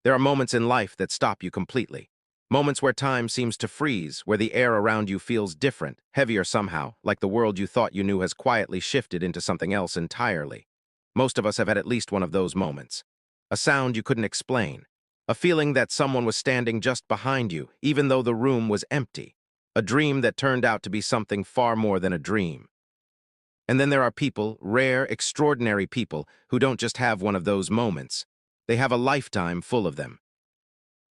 There are moments in life that stop you completely. Moments where time seems to freeze, where the air around you feels different, heavier somehow, like the world you thought you knew has quietly shifted into something else entirely. Most of us have had at least one of those moments. A sound you couldn't explain. A feeling that someone was standing just behind you, even though the room was empty. A dream that turned out to be something far more than a dream. And then there are people, rare, extraordinary people, who don't just have one of those moments. They have a lifetime full of them.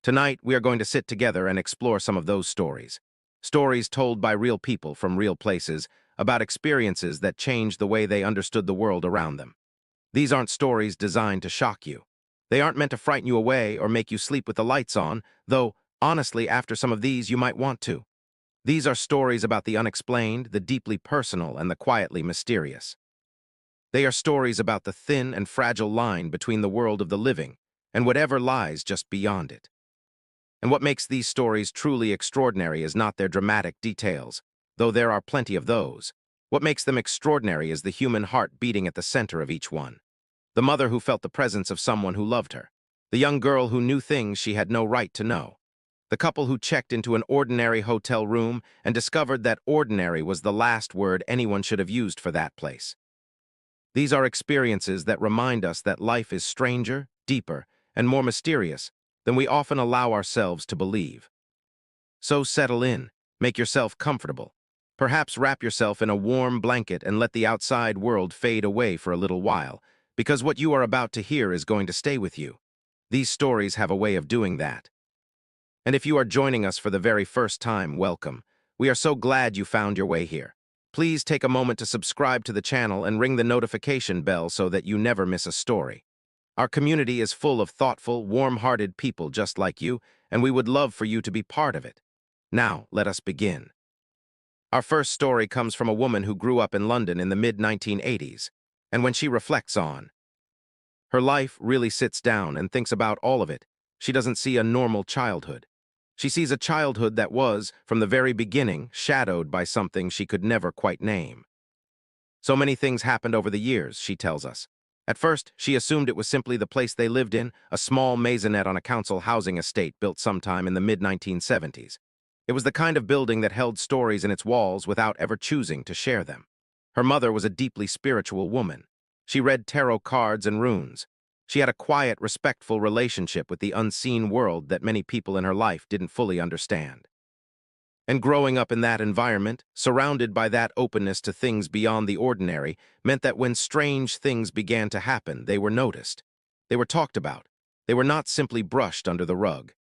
Tonight, we are going to sit together and explore some of those stories. Stories told by real people from real places about experiences that changed the way they understood the world around them. These aren't stories designed to shock you. They aren't meant to frighten you away or make you sleep with the lights on, though, honestly, after some of these, you might want to. These are stories about the unexplained, the deeply personal, and the quietly mysterious. They are stories about the thin and fragile line between the world of the living and whatever lies just beyond it. And what makes these stories truly extraordinary is not their dramatic details, though there are plenty of those. What makes them extraordinary is the human heart beating at the center of each one. The mother who felt the presence of someone who loved her. The young girl who knew things she had no right to know. The couple who checked into an ordinary hotel room and discovered that ordinary was the last word anyone should have used for that place. These are experiences that remind us that life is stranger, deeper, and more mysterious than we often allow ourselves to believe. So settle in, make yourself comfortable. Perhaps wrap yourself in a warm blanket and let the outside world fade away for a little while, because what you are about to hear is going to stay with you. These stories have a way of doing that. And if you are joining us for the very first time, welcome. We are so glad you found your way here. Please take a moment to subscribe to the channel and ring the notification bell so that you never miss a story. Our community is full of thoughtful, warm-hearted people just like you, and we would love for you to be part of it. Now, let us begin. Our first story comes from a woman who grew up in London in the mid-1980s, and when she reflects on her life, really sits down and thinks about all of it, she doesn't see a normal childhood. She sees a childhood that was, from the very beginning, shadowed by something she could never quite name. So many things happened over the years, she tells us. At first, she assumed it was simply the place they lived in, a small maisonette on a council housing estate built sometime in the mid-1970s. It was the kind of building that held stories in its walls without ever choosing to share them. Her mother was a deeply spiritual woman. She read tarot cards and runes. She had a quiet, respectful relationship with the unseen world that many people in her life didn't fully understand. And growing up in that environment, surrounded by that openness to things beyond the ordinary, meant that when strange things began to happen, they were noticed. They were talked about. They were not simply brushed under the rug.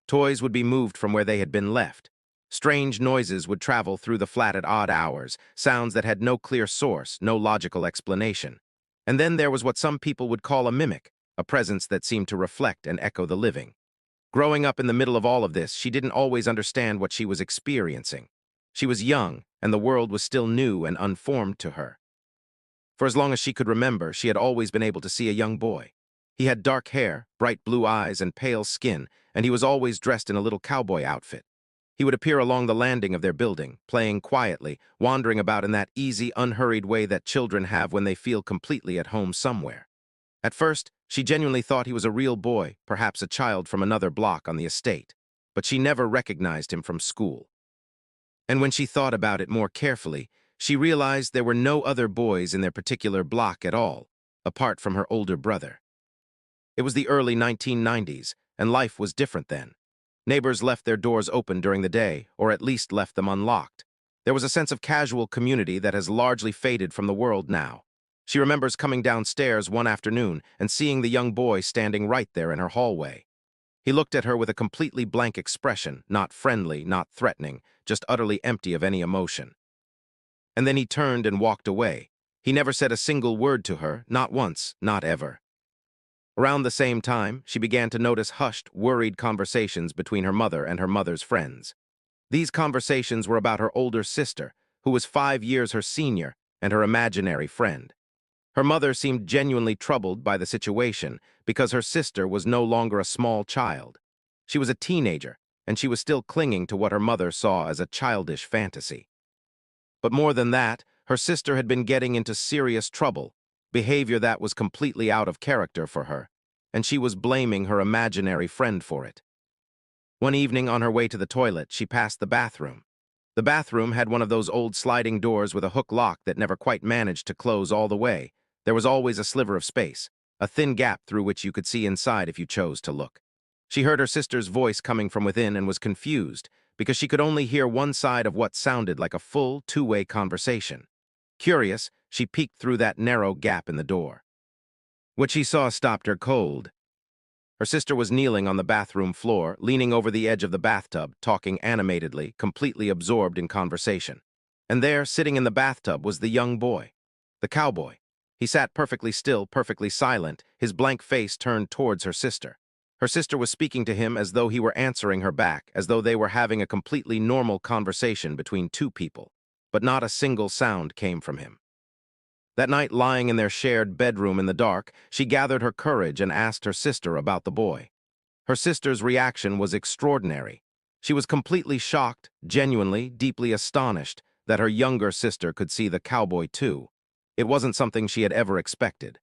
Toys would be moved from where they had been left. Strange noises would travel through the flat at odd hours, sounds that had no clear source, no logical explanation. And then there was what some people would call a mimic, a presence that seemed to reflect and echo the living. Growing up in the middle of all of this, she didn't always understand what she was experiencing. She was young, and the world was still new and unformed to her. For as long as she could remember, she had always been able to see a young boy. He had dark hair, bright blue eyes, and pale skin, and he was always dressed in a little cowboy outfit. He would appear along the landing of their building, playing quietly, wandering about in that easy, unhurried way that children have when they feel completely at home somewhere. At first, she genuinely thought he was a real boy, perhaps a child from another block on the estate, but she never recognized him from school. And when she thought about it more carefully, she realized there were no other boys in their particular block at all, apart from her older brother. It was the early 1990s, and life was different then. Neighbors left their doors open during the day, or at least left them unlocked. There was a sense of casual community that has largely faded from the world now. She remembers coming downstairs one afternoon and seeing the young boy standing right there in her hallway. He looked at her with a completely blank expression, not friendly, not threatening, just utterly empty of any emotion. And then he turned and walked away. He never said a single word to her, not once, not ever. Around the same time, she began to notice hushed, worried conversations between her mother and her mother's friends. These conversations were about her older sister, who was 5 years her senior, and her imaginary friend. Her mother seemed genuinely troubled by the situation because her sister was no longer a small child. She was a teenager, and she was still clinging to what her mother saw as a childish fantasy. But more than that, her sister had been getting into serious trouble, behavior that was completely out of character for her. and she was blaming her imaginary friend for it. One evening on her way to the toilet, she passed the bathroom. The bathroom had one of those old sliding doors with a hook lock that never quite managed to close all the way. There was always a sliver of space, a thin gap through which you could see inside if you chose to look. She heard her sister's voice coming from within and was confused because she could only hear one side of what sounded like a full two-way conversation. Curious, she peeked through that narrow gap in the door. What she saw stopped her cold. Her sister was kneeling on the bathroom floor, leaning over the edge of the bathtub, talking animatedly, completely absorbed in conversation. And there, sitting in the bathtub, was the young boy, the cowboy. He sat perfectly still, perfectly silent, his blank face turned towards her sister. Her sister was speaking to him as though he were answering her back, as though they were having a completely normal conversation between two people, but not a single sound came from him. That night, lying in their shared bedroom in the dark, she gathered her courage and asked her sister about the boy. Her sister's reaction was extraordinary. She was completely shocked, genuinely, deeply astonished that her younger sister could see the cowboy too. It wasn't something she had ever expected.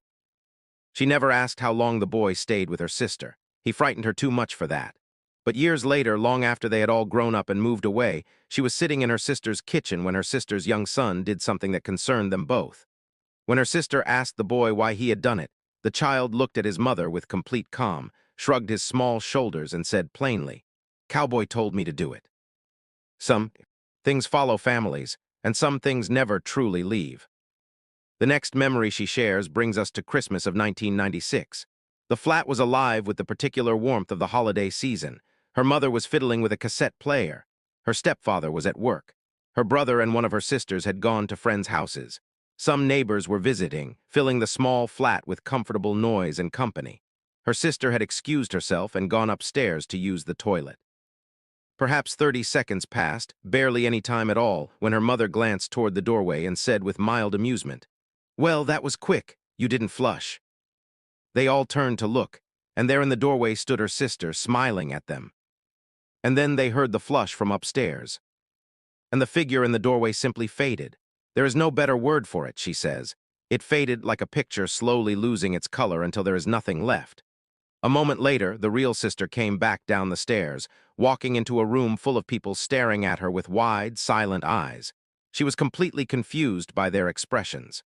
She never asked how long the boy stayed with her sister. He frightened her too much for that. But years later, long after they had all grown up and moved away, she was sitting in her sister's kitchen when her sister's young son did something that concerned them both. When her sister asked the boy why he had done it, the child looked at his mother with complete calm, shrugged his small shoulders, and said plainly, "Cowboy told me to do it." Some things follow families, and some things never truly leave. The next memory she shares brings us to Christmas of 1996. The flat was alive with the particular warmth of the holiday season. Her mother was fiddling with a cassette player. Her stepfather was at work. Her brother and one of her sisters had gone to friends' houses. Some neighbors were visiting, filling the small flat with comfortable noise and company. Her sister had excused herself and gone upstairs to use the toilet. Perhaps 30 seconds passed, barely any time at all, when her mother glanced toward the doorway and said with mild amusement, "Well, that was quick. You didn't flush." They all turned to look, and there in the doorway stood her sister, smiling at them. And then they heard the flush from upstairs. And the figure in the doorway simply faded. There is no better word for it, she says. It faded like a picture slowly losing its color until there is nothing left. A moment later, the real sister came back down the stairs, walking into a room full of people staring at her with wide, silent eyes. She was completely confused by their expressions.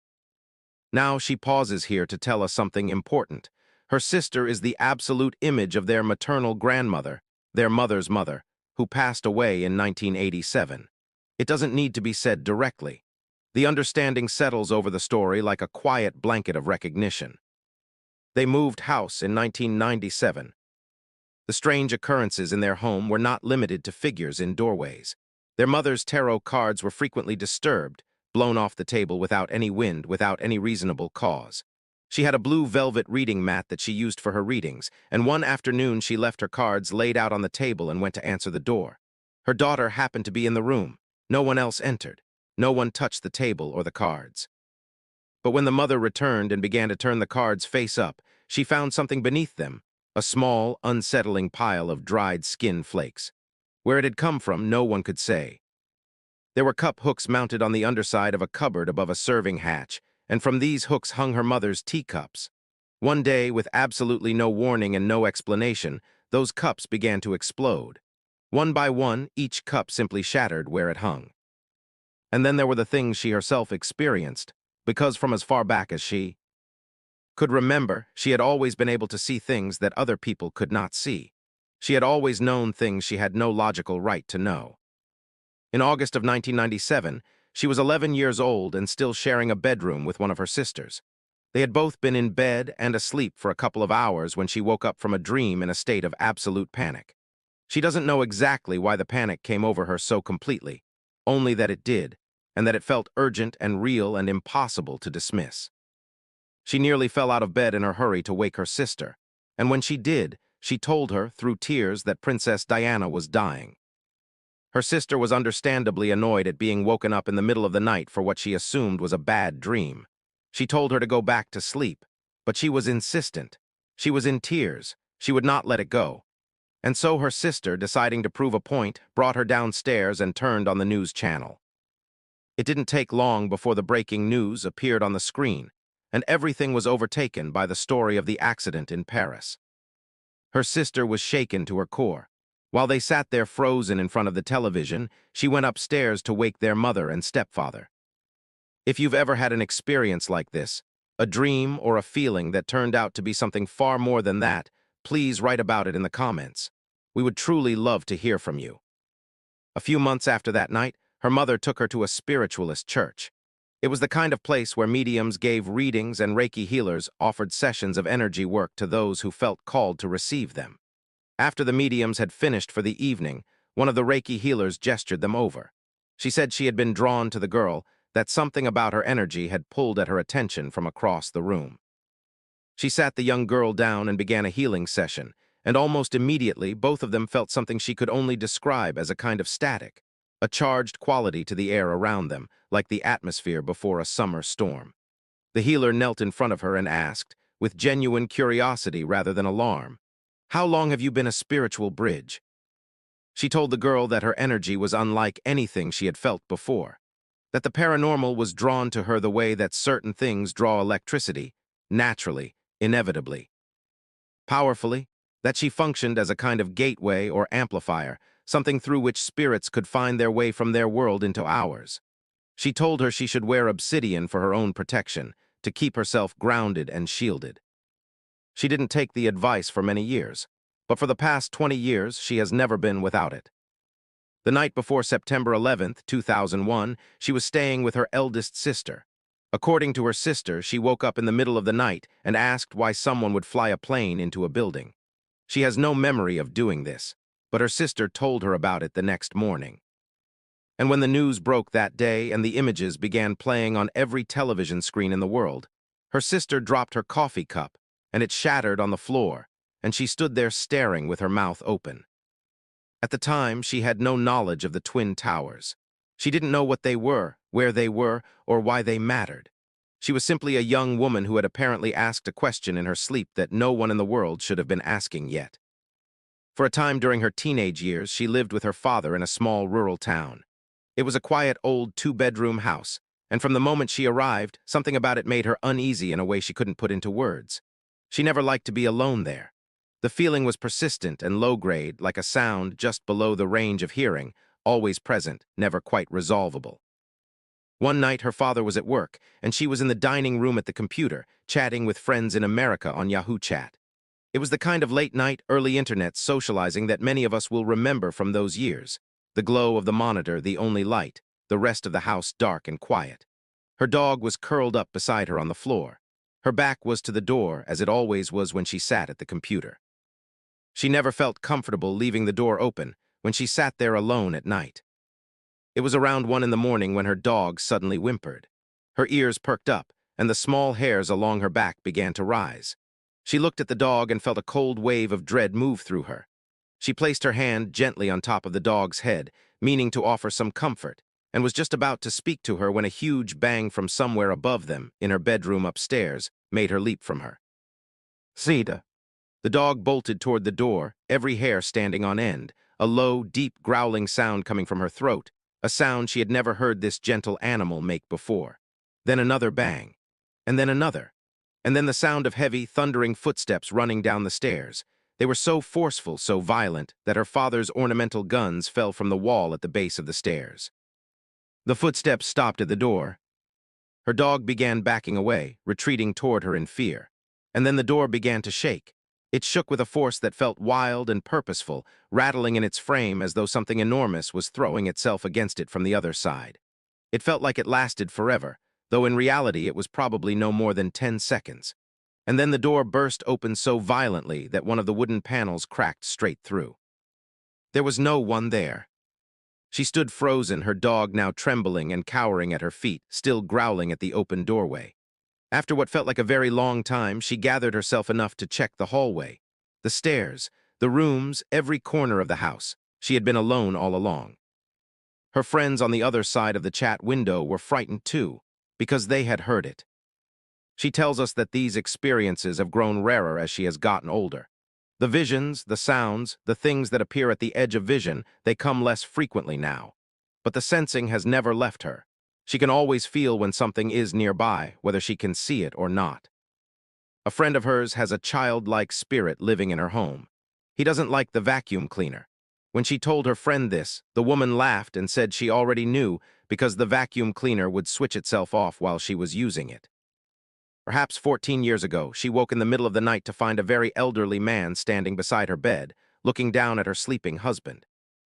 Now she pauses here to tell us something important. Her sister is the absolute image of their maternal grandmother, their mother's mother, who passed away in 1987. It doesn't need to be said directly. The understanding settles over the story like a quiet blanket of recognition. They moved house in 1997. The strange occurrences in their home were not limited to figures in doorways. Their mother's tarot cards were frequently disturbed, blown off the table without any wind, without any reasonable cause. She had a blue velvet reading mat that she used for her readings, and one afternoon she left her cards laid out on the table and went to answer the door. Her daughter happened to be in the room. No one else entered. No one touched the table or the cards. But when the mother returned and began to turn the cards face up, she found something beneath them, a small, unsettling pile of dried skin flakes. Where it had come from, no one could say. There were cup hooks mounted on the underside of a cupboard above a serving hatch, and from these hooks hung her mother's teacups. One day, with absolutely no warning and no explanation, those cups began to explode. One by one, each cup simply shattered where it hung. And then there were the things she herself experienced, because from as far back as she could remember, she had always been able to see things that other people could not see. She had always known things she had no logical right to know. In August of 1997, she was 11 years old and still sharing a bedroom with one of her sisters. They had both been in bed and asleep for a couple of hours when she woke up from a dream in a state of absolute panic. She doesn't know exactly why the panic came over her so completely, only that it did, and that it felt urgent and real and impossible to dismiss. She nearly fell out of bed in her hurry to wake her sister, and when she did, she told her, through tears, that Princess Diana was dying. Her sister was understandably annoyed at being woken up in the middle of the night for what she assumed was a bad dream. She told her to go back to sleep, but she was insistent. She was in tears. She would not let it go. And so her sister, deciding to prove a point, brought her downstairs and turned on the news channel. It didn't take long before the breaking news appeared on the screen, and everything was overtaken by the story of the accident in Paris. Her sister was shaken to her core. While they sat there frozen in front of the television, she went upstairs to wake their mother and stepfather. If you've ever had an experience like this, a dream or a feeling that turned out to be something far more than that, please write about it in the comments. We would truly love to hear from you. A few months after that night, her mother took her to a spiritualist church. It was the kind of place where mediums gave readings and Reiki healers offered sessions of energy work to those who felt called to receive them. After the mediums had finished for the evening, one of the Reiki healers gestured them over. She said she had been drawn to the girl, that something about her energy had pulled at her attention from across the room. She sat the young girl down and began a healing session, and almost immediately both of them felt something she could only describe as a kind of static, a charged quality to the air around them, like the atmosphere before a summer storm. The healer knelt in front of her and asked, with genuine curiosity rather than alarm, "How long have you been a spiritual bridge?" She told the girl that her energy was unlike anything she had felt before, that the paranormal was drawn to her the way that certain things draw electricity, naturally, inevitably. Powerfully, that she functioned as a kind of gateway or amplifier, something through which spirits could find their way from their world into ours. She told her she should wear obsidian for her own protection, to keep herself grounded and shielded. She didn't take the advice for many years, but for the past 20 years she has never been without it. The night before September 11th, 2001, she was staying with her eldest sister. According to her sister, she woke up in the middle of the night and asked why someone would fly a plane into a building. She has no memory of doing this, but her sister told her about it the next morning. And when the news broke that day and the images began playing on every television screen in the world, her sister dropped her coffee cup, and it shattered on the floor, and she stood there staring with her mouth open. At the time, she had no knowledge of the Twin Towers. She didn't know what they were, where they were, or why they mattered. She was simply a young woman who had apparently asked a question in her sleep that no one in the world should have been asking yet. For a time during her teenage years, she lived with her father in a small rural town. It was a quiet old two-bedroom house, and from the moment she arrived, something about it made her uneasy in a way she couldn't put into words. She never liked to be alone there. The feeling was persistent and low-grade, like a sound just below the range of hearing, always present, never quite resolvable. One night, her father was at work, and she was in the dining room at the computer, chatting with friends in America on Yahoo Chat. It was the kind of late-night, early internet socializing that many of us will remember from those years. The glow of the monitor, the only light, the rest of the house dark and quiet. Her dog was curled up beside her on the floor. Her back was to the door, as it always was when she sat at the computer. She never felt comfortable leaving the door open when she sat there alone at night. It was around 1 in the morning when her dog suddenly whimpered. Her ears perked up, and the small hairs along her back began to rise. She looked at the dog and felt a cold wave of dread move through her. She placed her hand gently on top of the dog's head, meaning to offer some comfort, and was just about to speak to her when a huge bang from somewhere above them, in her bedroom upstairs, made her leap from her. "Zeta." The dog bolted toward the door, every hair standing on end, a low, deep growling sound coming from her throat, a sound she had never heard this gentle animal make before. Then another bang, and then another, and then the sound of heavy, thundering footsteps running down the stairs. They were so forceful, so violent, that her father's ornamental guns fell from the wall at the base of the stairs. The footsteps stopped at the door. Her dog began backing away, retreating toward her in fear. And then the door began to shake. It shook with a force that felt wild and purposeful, rattling in its frame as though something enormous was throwing itself against it from the other side. It felt like it lasted forever, though in reality it was probably no more than 10 seconds. And then the door burst open so violently that one of the wooden panels cracked straight through. There was no one there. She stood frozen, her dog now trembling and cowering at her feet, still growling at the open doorway. After what felt like a very long time, she gathered herself enough to check the hallway, the stairs, the rooms, every corner of the house. She had been alone all along. Her friends on the other side of the chat window were frightened too, because they had heard it. She tells us that these experiences have grown rarer as she has gotten older. The visions, the sounds, the things that appear at the edge of vision, they come less frequently now. But the sensing has never left her. She can always feel when something is nearby, whether she can see it or not. A friend of hers has a childlike spirit living in her home. He doesn't like the vacuum cleaner. When she told her friend this, the woman laughed and said she already knew because the vacuum cleaner would switch itself off while she was using it. Perhaps 14 years ago, she woke in the middle of the night to find a very elderly man standing beside her bed, looking down at her sleeping husband.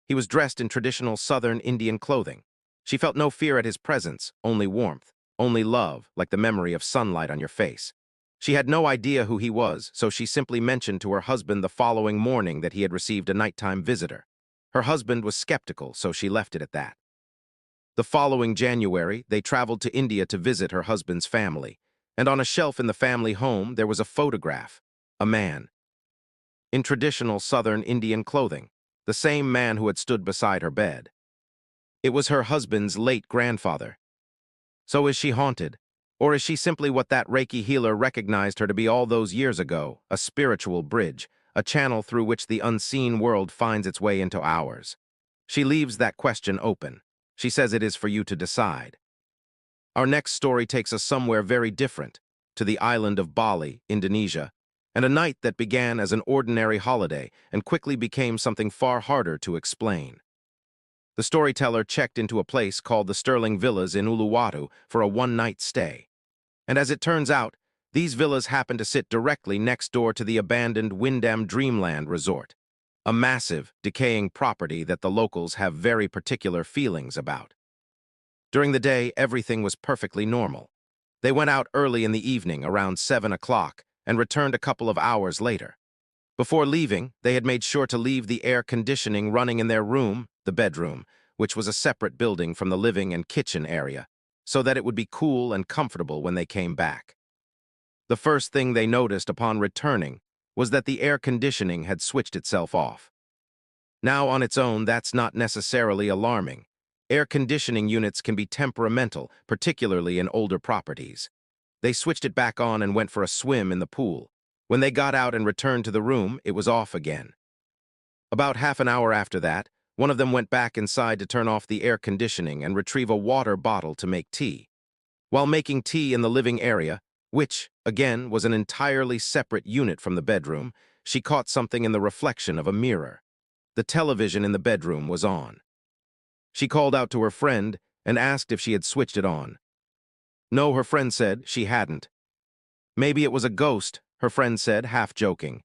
He was dressed in traditional Southern Indian clothing. She felt no fear at his presence, only warmth, only love, like the memory of sunlight on your face. She had no idea who he was, so she simply mentioned to her husband the following morning that he had received a nighttime visitor. Her husband was skeptical, so she left it at that. The following January, they traveled to India to visit her husband's family, and on a shelf in the family home there was a photograph, a man, in traditional Southern Indian clothing, the same man who had stood beside her bed. It was her husband's late grandfather. So is she haunted? Or is she simply what that Reiki healer recognized her to be all those years ago, a spiritual bridge, a channel through which the unseen world finds its way into ours? She leaves that question open. She says it is for you to decide. Our next story takes us somewhere very different, to the island of Bali, Indonesia, and a night that began as an ordinary holiday and quickly became something far harder to explain. The storyteller checked into a place called the Sterling Villas in Uluwatu for a one-night stay. And as it turns out, these villas happen to sit directly next door to the abandoned Windham Dreamland Resort, a massive, decaying property that the locals have very particular feelings about. During the day, everything was perfectly normal. They went out early in the evening, around 7 o'clock, and returned a couple of hours later. Before leaving, they had made sure to leave the air conditioning running in their room, the bedroom, which was a separate building from the living and kitchen area, so that it would be cool and comfortable when they came back. The first thing they noticed upon returning was that the air conditioning had switched itself off. Now, on its own, that's not necessarily alarming. Air conditioning units can be temperamental, particularly in older properties. They switched it back on and went for a swim in the pool. When they got out and returned to the room, it was off again. About half an hour after that, one of them went back inside to turn off the air conditioning and retrieve a water bottle to make tea. While making tea in the living area, which, again, was an entirely separate unit from the bedroom, she caught something in the reflection of a mirror. The television in the bedroom was on. She called out to her friend and asked if she had switched it on. No, her friend said she hadn't. Maybe it was a ghost, her friend said, half joking.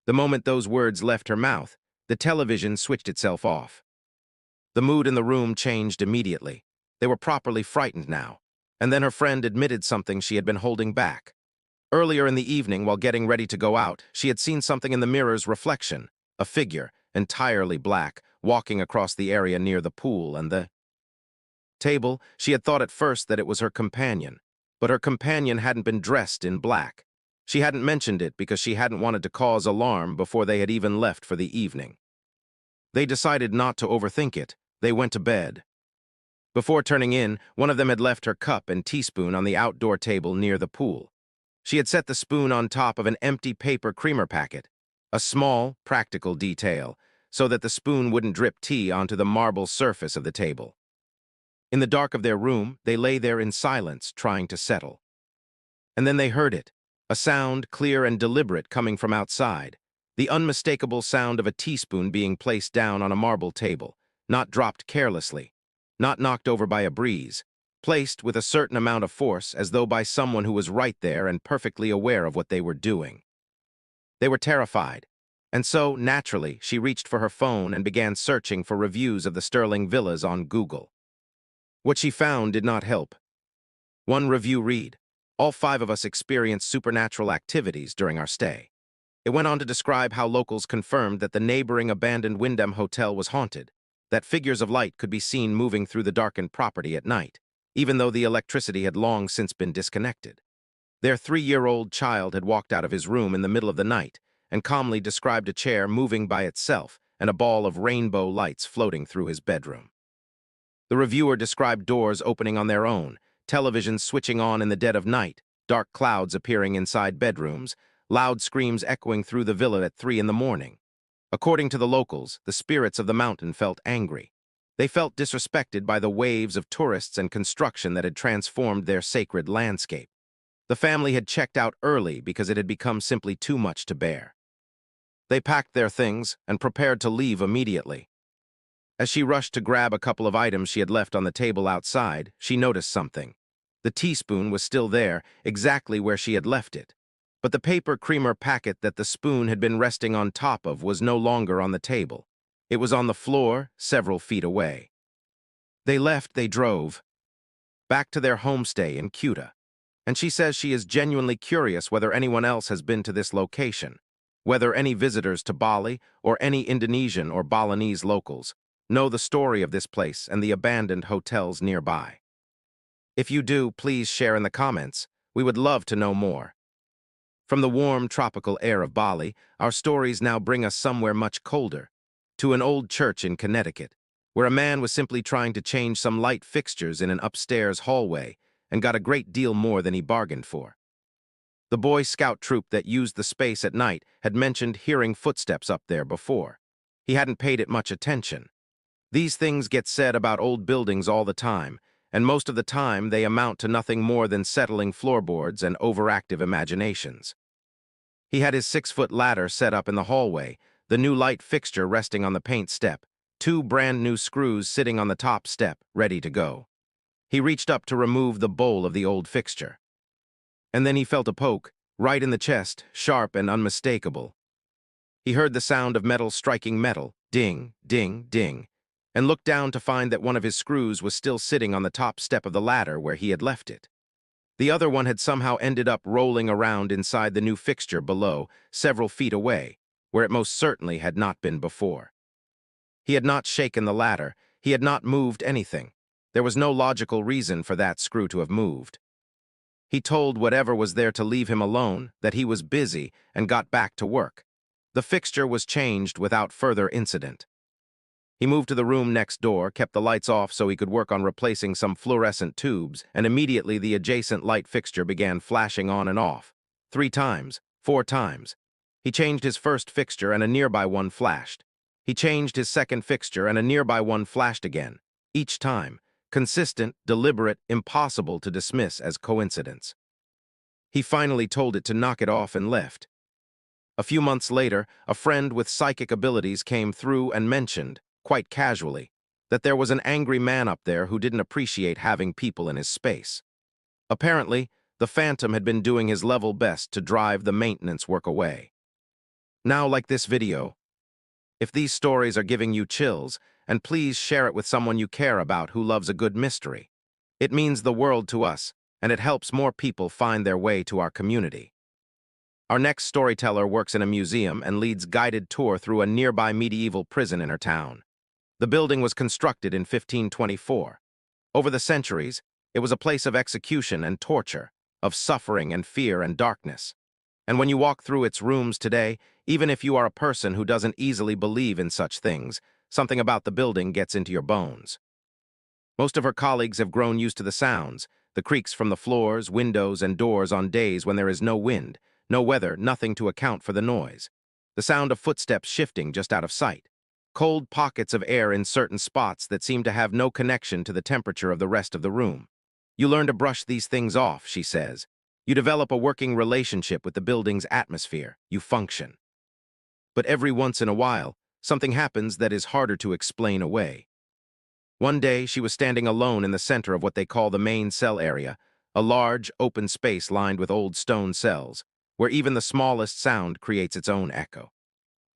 The moment those words left her mouth, the television switched itself off. The mood in the room changed immediately. They were properly frightened now. And then her friend admitted something she had been holding back. Earlier in the evening, while getting ready to go out, she had seen something in the mirror's reflection, a figure, entirely black, walking across the area near the pool and the table. She had thought at first that it was her companion, but her companion hadn't been dressed in black. She hadn't mentioned it because she hadn't wanted to cause alarm before they had even left for the evening. They decided not to overthink it. They went to bed. Before turning in, one of them had left her cup and teaspoon on the outdoor table near the pool. She had set the spoon on top of an empty paper creamer packet, a small, practical detail, so that the spoon wouldn't drip tea onto the marble surface of the table. In the dark of their room, they lay there in silence, trying to settle. And then they heard it, a sound clear and deliberate coming from outside, the unmistakable sound of a teaspoon being placed down on a marble table, not dropped carelessly, not knocked over by a breeze, placed with a certain amount of force as though by someone who was right there and perfectly aware of what they were doing. They were terrified, and so, naturally, she reached for her phone and began searching for reviews of the Sterling Villas on Google. What she found did not help. One review read, "All 5 of us experienced supernatural activities during our stay." It went on to describe how locals confirmed that the neighboring abandoned Windham Hotel was haunted, that figures of light could be seen moving through the darkened property at night, even though the electricity had long since been disconnected. Their 3-year-old child had walked out of his room in the middle of the night and calmly described a chair moving by itself and a ball of rainbow lights floating through his bedroom. The reviewer described doors opening on their own, televisions switching on in the dead of night, dark clouds appearing inside bedrooms, loud screams echoing through the villa at 3 in the morning. According to the locals, the spirits of the mountain felt angry. They felt disrespected by the waves of tourists and construction that had transformed their sacred landscape. The family had checked out early because it had become simply too much to bear. They packed their things and prepared to leave immediately. As she rushed to grab a couple of items she had left on the table outside, she noticed something. The teaspoon was still there, exactly where she had left it. But the paper creamer packet that the spoon had been resting on top of was no longer on the table. It was on the floor, several feet away. They drove back to their homestay in Cuba. And she says she is genuinely curious whether anyone else has been to this location, whether any visitors to Bali or any Indonesian or Balinese locals know the story of this place and the abandoned hotels nearby. If you do, please share in the comments. We would love to know more. From the warm, tropical air of Bali, our stories now bring us somewhere much colder, to an old church in Connecticut, where a man was simply trying to change some light fixtures in an upstairs hallway and got a great deal more than he bargained for. The Boy Scout troop that used the space at night had mentioned hearing footsteps up there before. He hadn't paid it much attention. These things get said about old buildings all the time, and most of the time they amount to nothing more than settling floorboards and overactive imaginations. He had his 6-foot ladder set up in the hallway, the new light fixture resting on the paint step, 2 brand-new screws sitting on the top step, ready to go. He reached up to remove the bowl of the old fixture. And then he felt a poke, right in the chest, sharp and unmistakable. He heard the sound of metal striking metal, ding, ding, ding, and looked down to find that one of his screws was still sitting on the top step of the ladder where he had left it. The other one had somehow ended up rolling around inside the new fixture below, several feet away, where it most certainly had not been before. He had not shaken the ladder, he had not moved anything. There was no logical reason for that screw to have moved. He told whatever was there to leave him alone, that he was busy, and got back to work. The fixture was changed without further incident. He moved to the room next door, kept the lights off so he could work on replacing some fluorescent tubes, and immediately the adjacent light fixture began flashing on and off. 3 times, 4 times. He changed his first fixture and a nearby one flashed. He changed his second fixture and a nearby one flashed again. Each time, consistent, deliberate, impossible to dismiss as coincidence. He finally told it to knock it off and left. A few months later, a friend with psychic abilities came through and mentioned, quite casually, that there was an angry man up there who didn't appreciate having people in his space. Apparently, the Phantom had been doing his level best to drive the maintenance work away. Now, like this video, if these stories are giving you chills, and please share it with someone you care about who loves a good mystery. It means the world to us, and it helps more people find their way to our community. Our next storyteller works in a museum and leads guided tour through a nearby medieval prison in her town. The building was constructed in 1524. Over the centuries, it was a place of execution and torture, of suffering and fear and darkness. And when you walk through its rooms today, even if you are a person who doesn't easily believe in such things, something about the building gets into your bones. Most of her colleagues have grown used to the sounds, the creaks from the floors, windows, and doors on days when there is no wind, no weather, nothing to account for the noise. The sound of footsteps shifting just out of sight. Cold pockets of air in certain spots that seem to have no connection to the temperature of the rest of the room. You learn to brush these things off, she says. You develop a working relationship with the building's atmosphere. You function. But every once in a while, something happens that is harder to explain away. One day, she was standing alone in the center of what they call the main cell area, a large, open space lined with old stone cells, where even the smallest sound creates its own echo.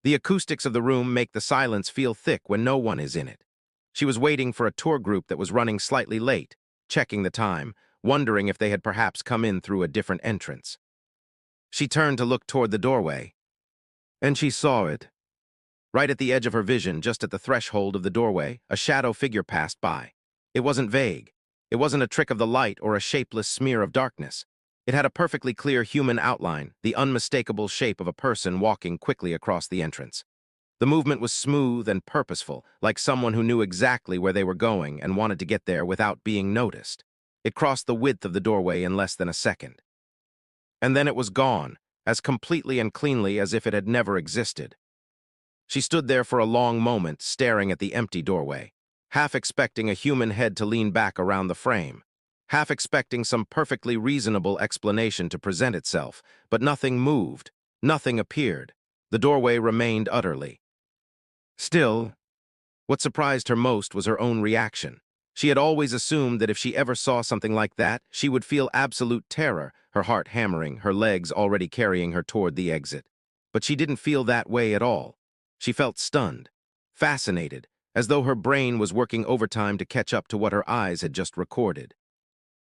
The acoustics of the room make the silence feel thick when no one is in it. She was waiting for a tour group that was running slightly late, checking the time, wondering if they had perhaps come in through a different entrance. She turned to look toward the doorway, and she saw it. Right at the edge of her vision, just at the threshold of the doorway, a shadow figure passed by. It wasn't vague. It wasn't a trick of the light or a shapeless smear of darkness. It had a perfectly clear human outline, the unmistakable shape of a person walking quickly across the entrance. The movement was smooth and purposeful, like someone who knew exactly where they were going and wanted to get there without being noticed. It crossed the width of the doorway in less than a second. And then it was gone, as completely and cleanly as if it had never existed. She stood there for a long moment, staring at the empty doorway, half expecting a human head to lean back around the frame, half expecting some perfectly reasonable explanation to present itself, but nothing moved, nothing appeared. The doorway remained utterly still. What surprised her most was her own reaction. She had always assumed that if she ever saw something like that, she would feel absolute terror, her heart hammering, her legs already carrying her toward the exit. But she didn't feel that way at all. She felt stunned, fascinated, as though her brain was working overtime to catch up to what her eyes had just recorded.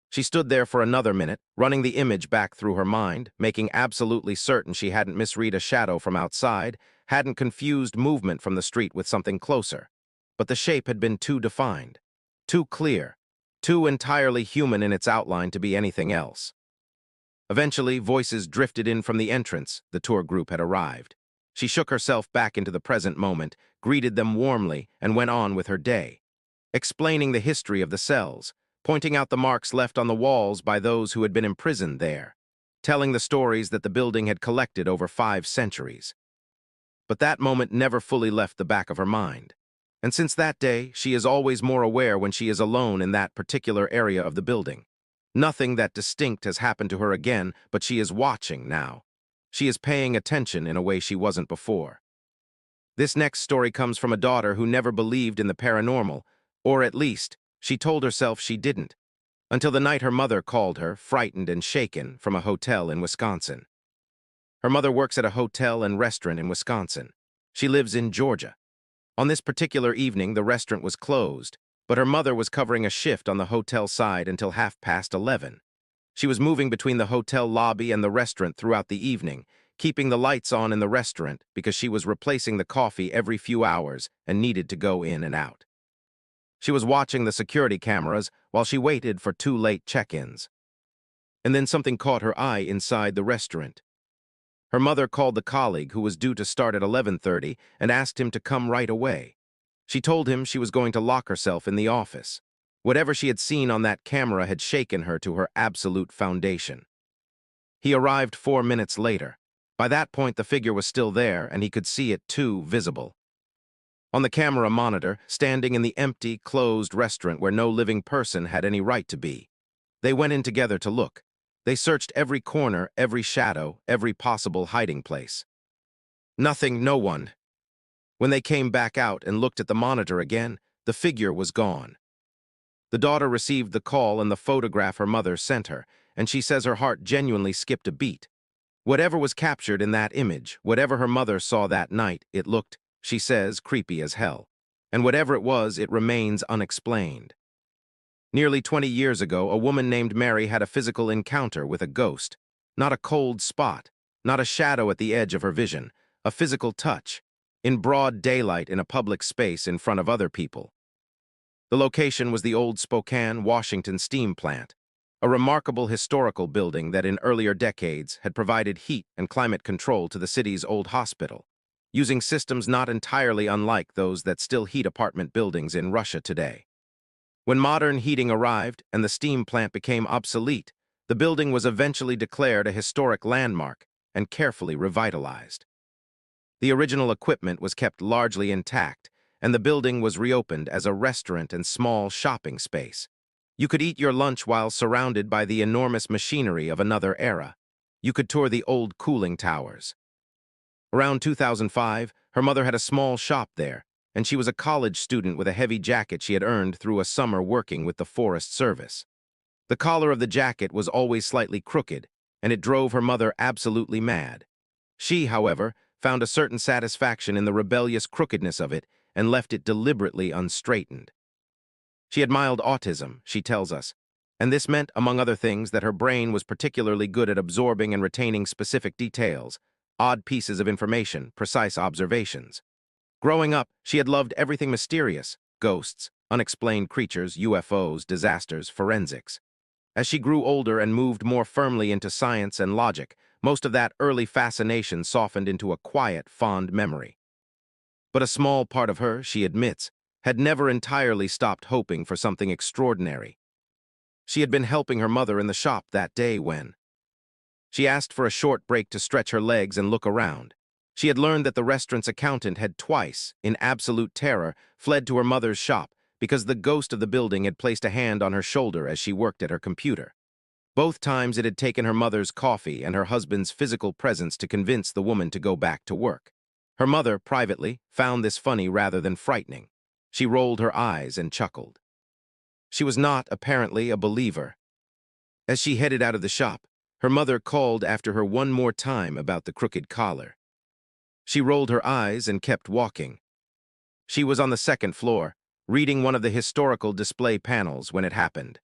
She stood there for another minute, running the image back through her mind, making absolutely certain she hadn't misread a shadow from outside, hadn't confused movement from the street with something closer. But the shape had been too defined, too clear, too entirely human in its outline to be anything else. Eventually, voices drifted in from the entrance. The tour group had arrived. She shook herself back into the present moment, greeted them warmly, and went on with her day, explaining the history of the cells, pointing out the marks left on the walls by those who had been imprisoned there, telling the stories that the building had collected over 5 centuries. But that moment never fully left the back of her mind. And since that day, she is always more aware when she is alone in that particular area of the building. Nothing that distinct has happened to her again, but she is watching now. She is paying attention in a way she wasn't before. This next story comes from a daughter who never believed in the paranormal, or at least, she told herself she didn't, until the night her mother called her, frightened and shaken, from a hotel in Wisconsin. Her mother works at a hotel and restaurant in Wisconsin. She lives in Georgia. On this particular evening, the restaurant was closed, but her mother was covering a shift on the hotel side until 11:30. She was moving between the hotel lobby and the restaurant throughout the evening, keeping the lights on in the restaurant because she was replacing the coffee every few hours and needed to go in and out. She was watching the security cameras while she waited for 2 late check-ins. And then something caught her eye inside the restaurant. Her mother called the colleague who was due to start at 11:30 and asked him to come right away. She told him she was going to lock herself in the office. Whatever she had seen on that camera had shaken her to her absolute foundation. He arrived 4 minutes later. By that point, the figure was still there, and he could see it too, visible. On the camera monitor, standing in the empty, closed restaurant where no living person had any right to be. They went in together to look. They searched every corner, every shadow, every possible hiding place. Nothing, no one. When they came back out and looked at the monitor again, the figure was gone. The daughter received the call and the photograph her mother sent her, and she says her heart genuinely skipped a beat. Whatever was captured in that image, whatever her mother saw that night, it looked, she says, creepy as hell. And whatever it was, it remains unexplained. Nearly 20 years ago, a woman named Mary had a physical encounter with a ghost. Not a cold spot, not a shadow at the edge of her vision, a physical touch, in broad daylight in a public space in front of other people. The location was the old Spokane, Washington steam plant, a remarkable historical building that in earlier decades had provided heat and climate control to the city's old hospital, using systems not entirely unlike those that still heat apartment buildings in Russia today. When modern heating arrived and the steam plant became obsolete, the building was eventually declared a historic landmark and carefully revitalized. The original equipment was kept largely intact, and the building was reopened as a restaurant and small shopping space. You could eat your lunch while surrounded by the enormous machinery of another era. You could tour the old cooling towers. Around 2005, her mother had a small shop there, and she was a college student with a heavy jacket she had earned through a summer working with the Forest Service. The collar of the jacket was always slightly crooked, and it drove her mother absolutely mad. She, however, found a certain satisfaction in the rebellious crookedness of it and left it deliberately unstraightened. She had mild autism, she tells us, and this meant, among other things, that her brain was particularly good at absorbing and retaining specific details, odd pieces of information, precise observations. Growing up, she had loved everything mysterious: ghosts, unexplained creatures, UFOs, disasters, forensics. As she grew older and moved more firmly into science and logic, most of that early fascination softened into a quiet, fond memory. But a small part of her, she admits, had never entirely stopped hoping for something extraordinary. She had been helping her mother in the shop that day when she asked for a short break to stretch her legs and look around. She had learned that the restaurant's accountant had twice, in absolute terror, fled to her mother's shop because the ghost of the building had placed a hand on her shoulder as she worked at her computer. Both times it had taken her mother's coffee and her husband's physical presence to convince the woman to go back to work. Her mother, privately, found this funny rather than frightening. She rolled her eyes and chuckled. She was not, apparently, a believer. As she headed out of the shop, her mother called after her one more time about the crooked collar. She rolled her eyes and kept walking. She was on the second floor, reading one of the historical display panels when it happened.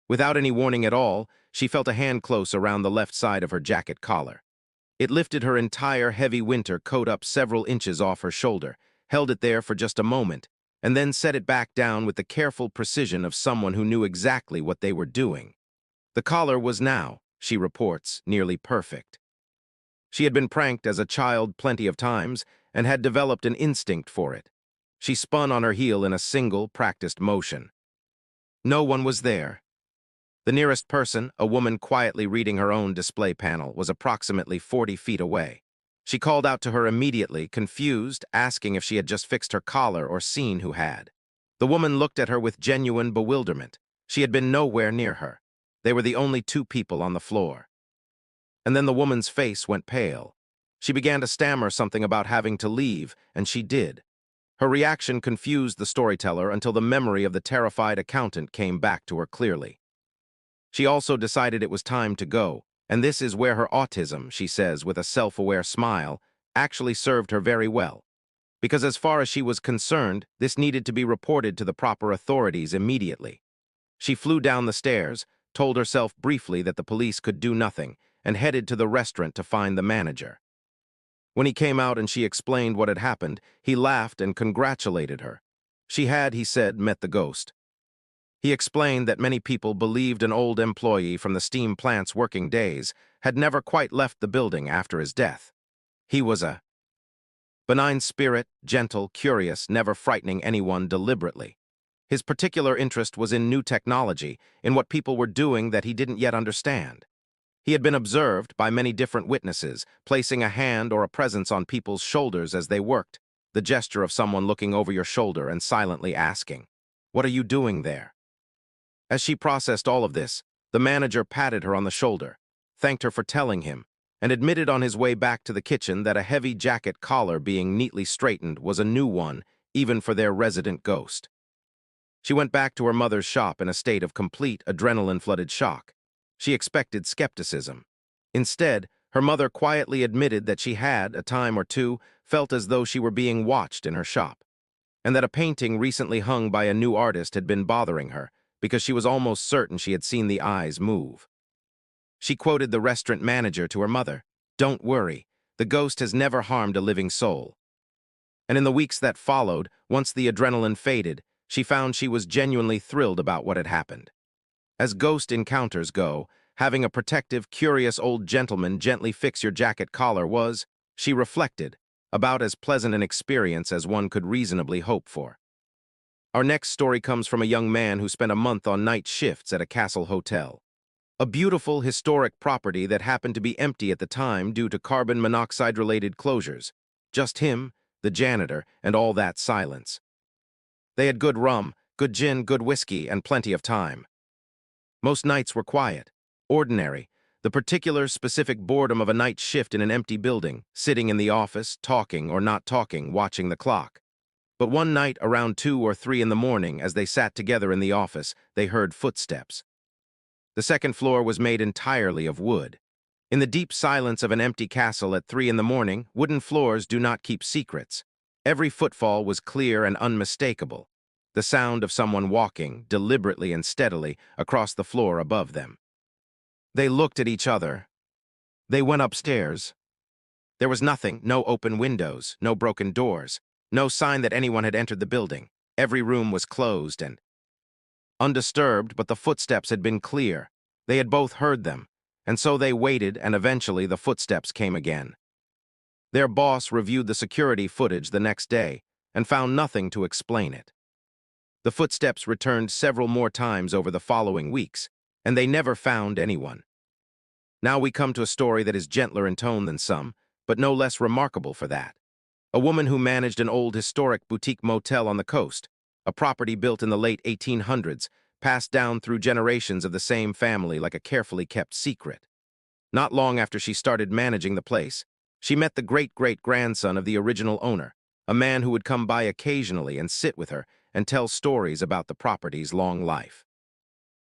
Without any warning at all, she felt a hand close around the left side of her jacket collar. It lifted her entire heavy winter coat up several inches off her shoulder, held it there for just a moment, and then set it back down with the careful precision of someone who knew exactly what they were doing. The collar was now, she reports, nearly perfect. She had been pranked as a child plenty of times and had developed an instinct for it. She spun on her heel in a single, practiced motion. No one was there. The nearest person, a woman quietly reading her own display panel, was approximately 40 feet away. She called out to her immediately, confused, asking if she had just fixed her collar or seen who had. The woman looked at her with genuine bewilderment. She had been nowhere near her. They were the only two people on the floor. And then the woman's face went pale. She began to stammer something about having to leave, and she did. Her reaction confused the storyteller until the memory of the terrified accountant came back to her clearly. She also decided it was time to go, and this is where her autism, she says with a self-aware smile, actually served her very well. Because as far as she was concerned, this needed to be reported to the proper authorities immediately. She flew down the stairs, told herself briefly that the police could do nothing, and headed to the restaurant to find the manager. When he came out and she explained what had happened, he laughed and congratulated her. She had, he said, met the ghost. He explained that many people believed an old employee from the steam plant's working days had never quite left the building after his death. He was a benign spirit, gentle, curious, never frightening anyone deliberately. His particular interest was in new technology, in what people were doing that he didn't yet understand. He had been observed by many different witnesses, placing a hand or a presence on people's shoulders as they worked, the gesture of someone looking over your shoulder and silently asking, "What are you doing there?" As she processed all of this, the manager patted her on the shoulder, thanked her for telling him, and admitted on his way back to the kitchen that a heavy jacket collar being neatly straightened was a new one, even for their resident ghost. She went back to her mother's shop in a state of complete adrenaline-flooded shock. She expected skepticism. Instead, her mother quietly admitted that she had, a time or two, felt as though she were being watched in her shop, and that a painting recently hung by a new artist had been bothering her, because she was almost certain she had seen the eyes move. She quoted the restaurant manager to her mother, "Don't worry, the ghost has never harmed a living soul." And in the weeks that followed, once the adrenaline faded, she found she was genuinely thrilled about what had happened. As ghost encounters go, having a protective, curious old gentleman gently fix your jacket collar was, she reflected, about as pleasant an experience as one could reasonably hope for. Our next story comes from a young man who spent a month on night shifts at a castle hotel. A beautiful, historic property that happened to be empty at the time due to carbon monoxide-related closures. Just him, the janitor, and all that silence. They had good rum, good gin, good whiskey, and plenty of time. Most nights were quiet, ordinary, the particular, specific boredom of a night shift in an empty building, sitting in the office, talking or not talking, watching the clock. But one night, around 2 or 3 in the morning, as they sat together in the office, they heard footsteps. The second floor was made entirely of wood. In the deep silence of an empty castle at 3 in the morning, wooden floors do not keep secrets. Every footfall was clear and unmistakable, the sound of someone walking, deliberately and steadily, across the floor above them. They looked at each other. They went upstairs. There was nothing, no open windows, no broken doors, no sign that anyone had entered the building. Every room was closed and undisturbed, but the footsteps had been clear. They had both heard them, and so they waited, and eventually the footsteps came again. Their boss reviewed the security footage the next day and found nothing to explain it. The footsteps returned several more times over the following weeks, and they never found anyone. Now we come to a story that is gentler in tone than some, but no less remarkable for that. A woman who managed an old historic boutique motel on the coast, a property built in the late 1800s, passed down through generations of the same family like a carefully kept secret. Not long after she started managing the place, she met the great-great-grandson of the original owner, a man who would come by occasionally and sit with her and tell stories about the property's long life.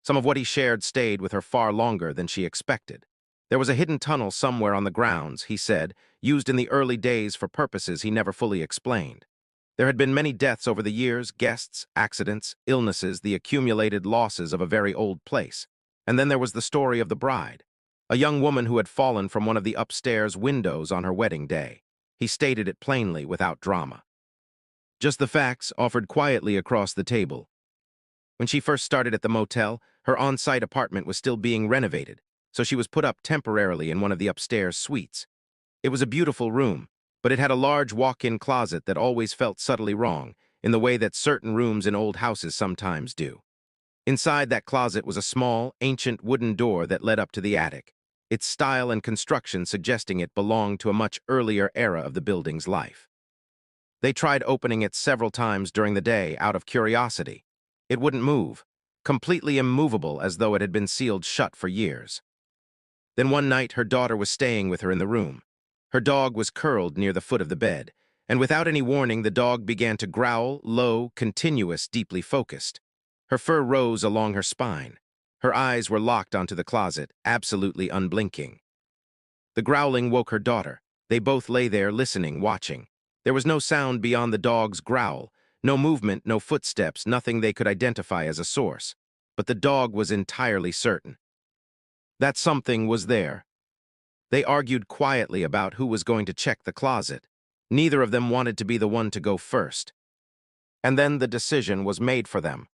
Some of what he shared stayed with her far longer than she expected. There was a hidden tunnel somewhere on the grounds, he said, used in the early days for purposes he never fully explained. There had been many deaths over the years, guests, accidents, illnesses, the accumulated losses of a very old place. And then there was the story of the bride, a young woman who had fallen from one of the upstairs windows on her wedding day. He stated it plainly, without drama. Just the facts, offered quietly across the table. When she first started at the motel, her on-site apartment was still being renovated, so she was put up temporarily in one of the upstairs suites. It was a beautiful room, but it had a large walk-in closet that always felt subtly wrong, in the way that certain rooms in old houses sometimes do. Inside that closet was a small, ancient wooden door that led up to the attic, its style and construction suggesting it belonged to a much earlier era of the building's life. They tried opening it several times during the day out of curiosity. It wouldn't move, completely immovable as though it had been sealed shut for years. Then one night her daughter was staying with her in the room. Her dog was curled near the foot of the bed, and without any warning the dog began to growl, low, continuous, deeply focused. Her fur rose along her spine. Her eyes were locked onto the closet, absolutely unblinking. The growling woke her daughter. They both lay there listening, watching. There was no sound beyond the dog's growl, no movement, no footsteps, nothing they could identify as a source. But the dog was entirely certain that something was there. They argued quietly about who was going to check the closet. Neither of them wanted to be the one to go first. And then the decision was made for them.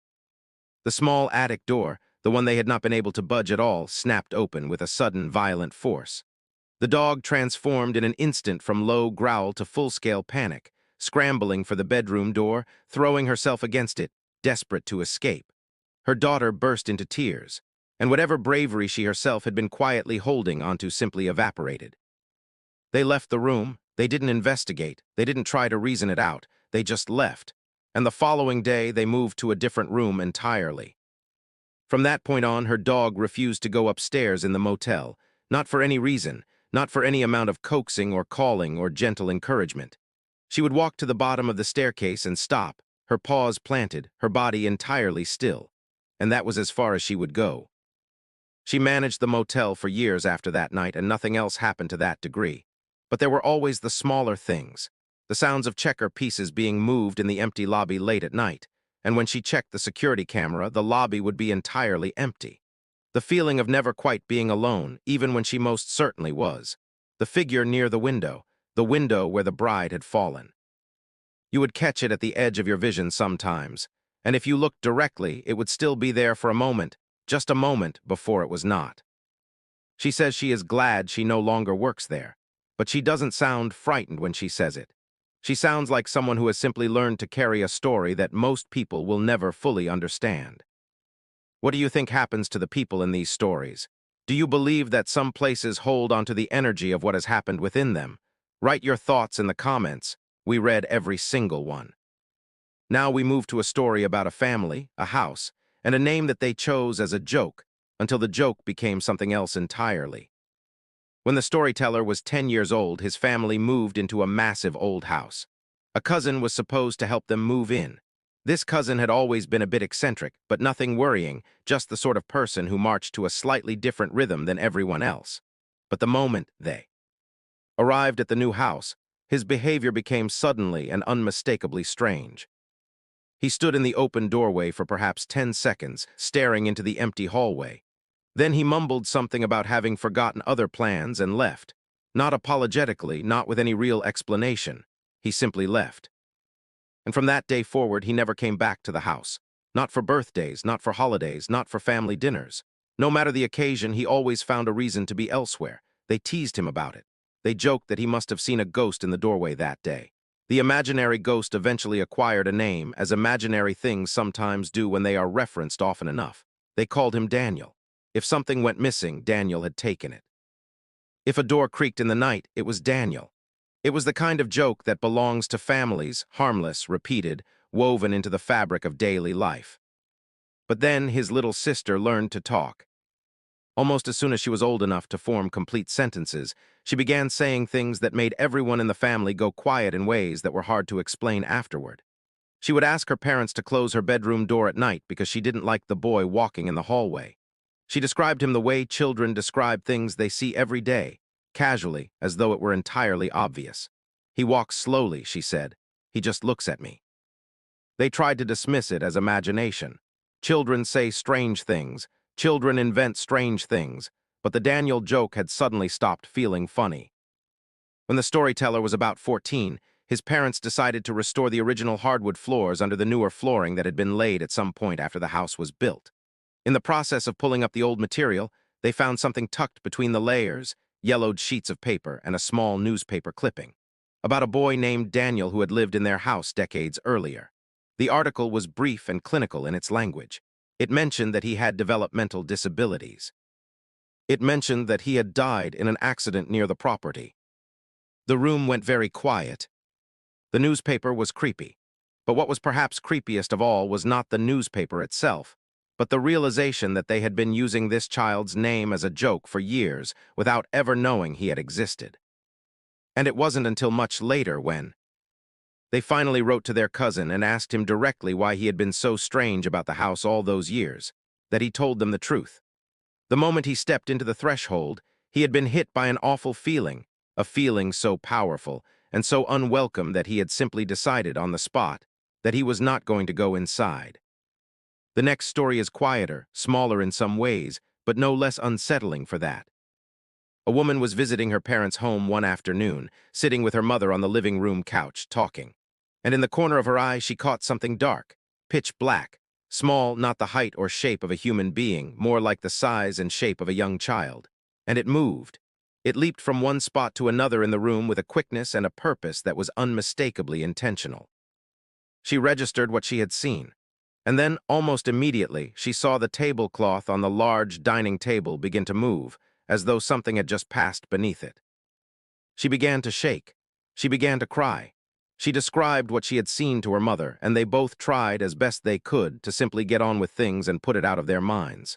The small attic door, the one they had not been able to budge at all, snapped open with a sudden, violent force. The dog transformed in an instant from low growl to full-scale panic, scrambling for the bedroom door, throwing herself against it, desperate to escape. Her daughter burst into tears, and whatever bravery she herself had been quietly holding onto simply evaporated. They left the room. They didn't investigate. They didn't try to reason it out. They just left. And the following day, they moved to a different room entirely. From that point on, her dog refused to go upstairs in the motel, not for any reason, not for any amount of coaxing or calling or gentle encouragement. She would walk to the bottom of the staircase and stop, her paws planted, her body entirely still. And that was as far as she would go. She managed the motel for years after that night, and nothing else happened to that degree. But there were always the smaller things. The sounds of checker pieces being moved in the empty lobby late at night, and when she checked the security camera, the lobby would be entirely empty. The feeling of never quite being alone, even when she most certainly was. The figure near the window where the bride had fallen. You would catch it at the edge of your vision sometimes, and if you looked directly, it would still be there for a moment, just a moment before it was not. She says she is glad she no longer works there, but she doesn't sound frightened when she says it. She sounds like someone who has simply learned to carry a story that most people will never fully understand. What do you think happens to the people in these stories? Do you believe that some places hold onto the energy of what has happened within them? Write your thoughts in the comments. We read every single one. Now we move to a story about a family, a house, and a name that they chose as a joke, until the joke became something else entirely. When the storyteller was 10 years old, his family moved into a massive old house. A cousin was supposed to help them move in. This cousin had always been a bit eccentric, but nothing worrying, just the sort of person who marched to a slightly different rhythm than everyone else. But the moment they arrived at the new house, his behavior became suddenly and unmistakably strange. He stood in the open doorway for perhaps 10 seconds, staring into the empty hallway. Then he mumbled something about having forgotten other plans and left. Not apologetically, not with any real explanation. He simply left. And from that day forward, he never came back to the house. Not for birthdays, not for holidays, not for family dinners. No matter the occasion, he always found a reason to be elsewhere. They teased him about it. They joked that he must have seen a ghost in the doorway that day. The imaginary ghost eventually acquired a name, as imaginary things sometimes do when they are referenced often enough. They called him Daniel. If something went missing, Daniel had taken it. If a door creaked in the night, it was Daniel. It was the kind of joke that belongs to families, harmless, repeated, woven into the fabric of daily life. But then his little sister learned to talk. Almost as soon as she was old enough to form complete sentences, she began saying things that made everyone in the family go quiet in ways that were hard to explain afterward. She would ask her parents to close her bedroom door at night because she didn't like the boy walking in the hallway. She described him the way children describe things they see every day, casually, as though it were entirely obvious. He walks slowly, she said. He just looks at me. They tried to dismiss it as imagination. Children say strange things. Children invent strange things. But the Daniel joke had suddenly stopped feeling funny. When the storyteller was about 14, his parents decided to restore the original hardwood floors under the newer flooring that had been laid at some point after the house was built. In the process of pulling up the old material, they found something tucked between the layers, yellowed sheets of paper and a small newspaper clipping, about a boy named Daniel who had lived in their house decades earlier. The article was brief and clinical in its language. It mentioned that he had developmental disabilities. It mentioned that he had died in an accident near the property. The room went very quiet. The newspaper was creepy. But what was perhaps creepiest of all was not the newspaper itself, but the realization that they had been using this child's name as a joke for years without ever knowing he had existed. And it wasn't until much later when they finally wrote to their cousin and asked him directly why he had been so strange about the house all those years, that he told them the truth. The moment he stepped into the threshold, he had been hit by an awful feeling, a feeling so powerful and so unwelcome that he had simply decided on the spot that he was not going to go inside. The next story is quieter, smaller in some ways, but no less unsettling for that. A woman was visiting her parents' home one afternoon, sitting with her mother on the living room couch, talking. And in the corner of her eye she caught something dark, pitch black, small, not the height or shape of a human being, more like the size and shape of a young child. And it moved. It leaped from one spot to another in the room with a quickness and a purpose that was unmistakably intentional. She registered what she had seen. And then, almost immediately, she saw the tablecloth on the large dining table begin to move, as though something had just passed beneath it. She began to shake. She began to cry. She described what she had seen to her mother, and they both tried as best they could to simply get on with things and put it out of their minds.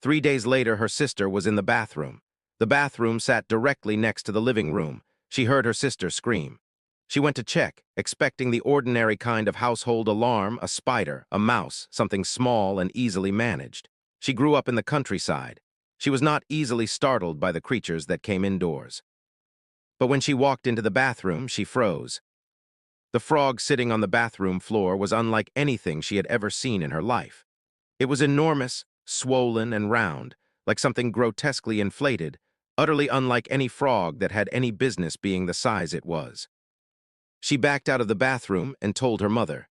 3 days later, her sister was in the bathroom. The bathroom sat directly next to the living room. She heard her sister scream. She went to check, expecting the ordinary kind of household alarm, a spider, a mouse, something small and easily managed. She grew up in the countryside. She was not easily startled by the creatures that came indoors. But when she walked into the bathroom, she froze. The frog sitting on the bathroom floor was unlike anything she had ever seen in her life. It was enormous, swollen and round, like something grotesquely inflated, utterly unlike any frog that had any business being the size it was. She backed out of the bathroom and told her mother.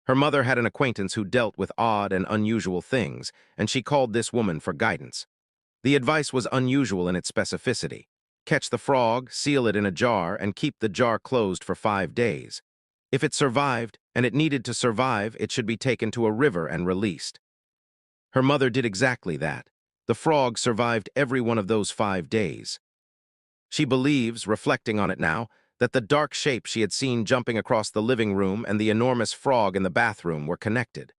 Her mother had an acquaintance who dealt with odd and unusual things, and she called this woman for guidance. The advice was unusual in its specificity. Catch the frog, seal it in a jar, and keep the jar closed for 5 days. If it survived, and it needed to survive, it should be taken to a river and released. Her mother did exactly that. The frog survived every one of those 5 days. She believes, reflecting on it now, that the dark shape she had seen jumping across the living room and the enormous frog in the bathroom were connected.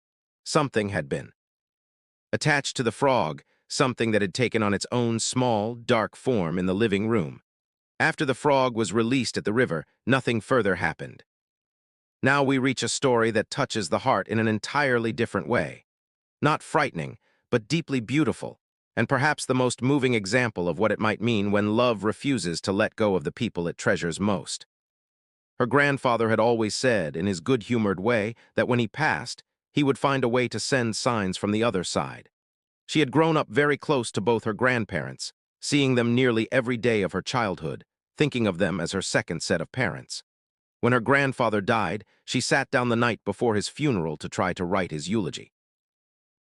Something had been attached to the frog, something that had taken on its own small, dark form in the living room. After the frog was released at the river, nothing further happened. Now we reach a story that touches the heart in an entirely different way. Not frightening, but deeply beautiful, and perhaps the most moving example of what it might mean when love refuses to let go of the people it treasures most. Her grandfather had always said, in his good-humored way, that when he passed, he would find a way to send signs from the other side. She had grown up very close to both her grandparents, seeing them nearly every day of her childhood, thinking of them as her second set of parents. When her grandfather died, she sat down the night before his funeral to try to write his eulogy.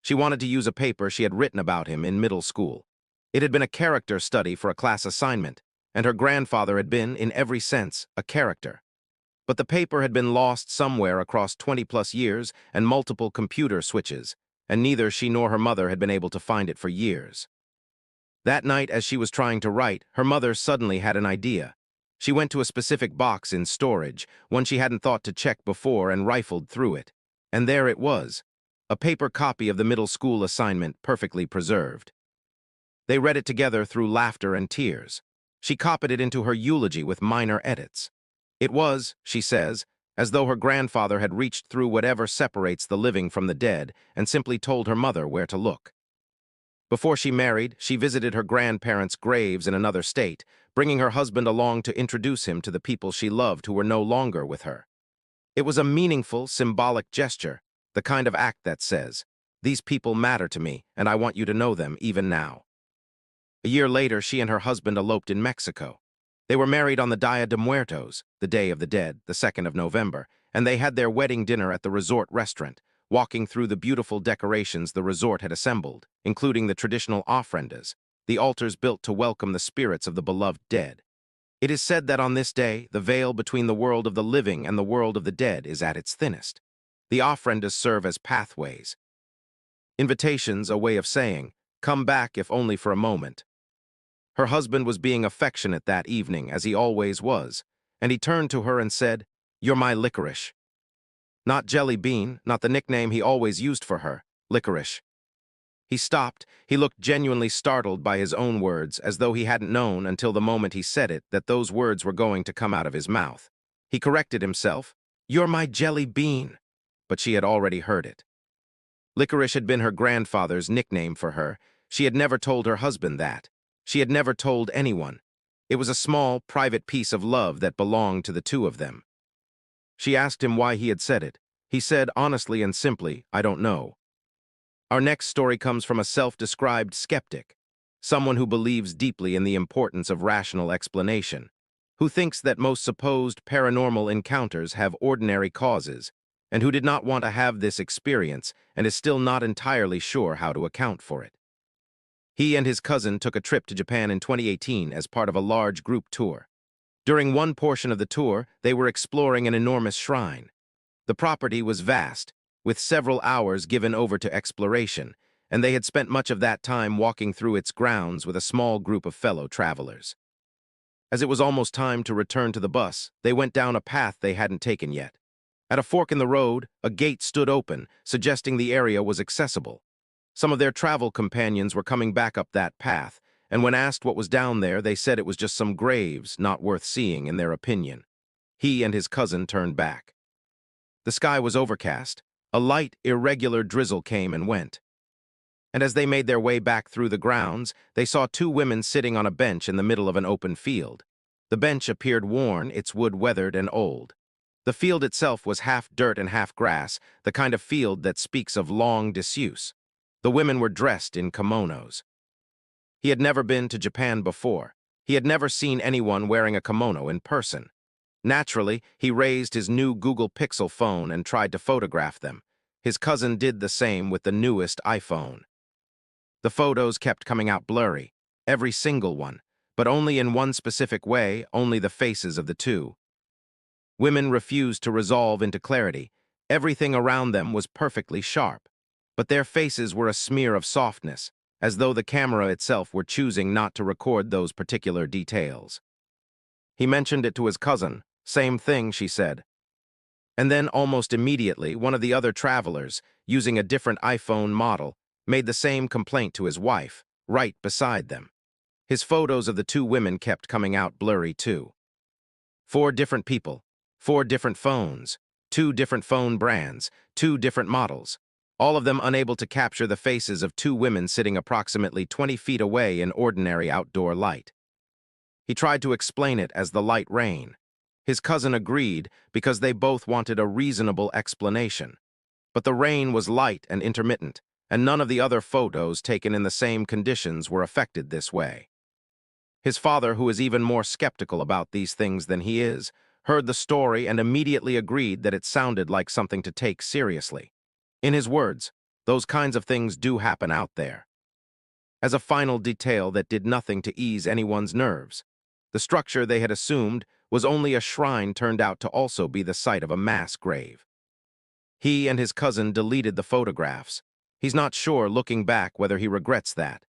She wanted to use a paper she had written about him in middle school. It had been a character study for a class assignment, and her grandfather had been, in every sense, a character. But the paper had been lost somewhere across 20-plus years and multiple computer switches, and neither she nor her mother had been able to find it for years. That night, as she was trying to write, her mother suddenly had an idea. She went to a specific box in storage, one she hadn't thought to check before, and rifled through it. And there it was, a paper copy of the middle school assignment perfectly preserved. They read it together through laughter and tears. She copied it into her eulogy with minor edits. It was, she says, as though her grandfather had reached through whatever separates the living from the dead and simply told her mother where to look. Before she married, she visited her grandparents' graves in another state, bringing her husband along to introduce him to the people she loved who were no longer with her. It was a meaningful, symbolic gesture, the kind of act that says, "These people matter to me, and I want you to know them even now." A year later, she and her husband eloped in Mexico. They were married on the Dia de Muertos, the Day of the Dead, the 2nd of November, and they had their wedding dinner at the resort restaurant, walking through the beautiful decorations the resort had assembled, including the traditional ofrendas, the altars built to welcome the spirits of the beloved dead. It is said that on this day, the veil between the world of the living and the world of the dead is at its thinnest. The ofrendas serve as pathways. Invitations, a way of saying, "Come back if only for a moment." Her husband was being affectionate that evening, as he always was, and he turned to her and said, "You're my licorice." Not Jelly Bean, not the nickname he always used for her, licorice. He stopped. He looked genuinely startled by his own words, as though he hadn't known until the moment he said it that those words were going to come out of his mouth. He corrected himself, "You're my Jelly Bean," but she had already heard it. Licorice had been her grandfather's nickname for her. She had never told her husband that. She had never told anyone. It was a small, private piece of love that belonged to the two of them. She asked him why he had said it. He said honestly and simply, "I don't know." Our next story comes from a self-described skeptic, someone who believes deeply in the importance of rational explanation, who thinks that most supposed paranormal encounters have ordinary causes, and who did not want to have this experience and is still not entirely sure how to account for it. He and his cousin took a trip to Japan in 2018 as part of a large group tour. During one portion of the tour, they were exploring an enormous shrine. The property was vast, with several hours given over to exploration, and they had spent much of that time walking through its grounds with a small group of fellow travelers. As it was almost time to return to the bus, they went down a path they hadn't taken yet. At a fork in the road, a gate stood open, suggesting the area was accessible. Some of their travel companions were coming back up that path, and when asked what was down there, they said it was just some graves, not worth seeing in their opinion. He and his cousin turned back. The sky was overcast. A light, irregular drizzle came and went. And as they made their way back through the grounds, they saw two women sitting on a bench in the middle of an open field. The bench appeared worn, its wood weathered and old. The field itself was half dirt and half grass, the kind of field that speaks of long disuse. The women were dressed in kimonos. He had never been to Japan before. He had never seen anyone wearing a kimono in person. Naturally, he raised his new Google Pixel phone and tried to photograph them. His cousin did the same with the newest iPhone. The photos kept coming out blurry, every single one, but only in one specific way, only the faces of the two. Women refused to resolve into clarity. Everything around them was perfectly sharp, but their faces were a smear of softness, as though the camera itself were choosing not to record those particular details. He mentioned it to his cousin. "Same thing," she said. And then, almost immediately, one of the other travelers, using a different iPhone model, made the same complaint to his wife, right beside them. His photos of the two women kept coming out blurry too. 4 different people, 4 different phones, 2 different phone brands, 2 different models, all of them unable to capture the faces of 2 women sitting approximately 20 feet away in ordinary outdoor light. He tried to explain it as the light rain. His cousin agreed because they both wanted a reasonable explanation. But the rain was light and intermittent, and none of the other photos taken in the same conditions were affected this way. His father, who is even more skeptical about these things than he is, heard the story and immediately agreed that it sounded like something to take seriously. In his words, those kinds of things do happen out there. As a final detail that did nothing to ease anyone's nerves, the structure they had assumed was only a shrine turned out to also be the site of a mass grave. He and his cousin deleted the photographs. He's not sure, looking back, whether he regrets that.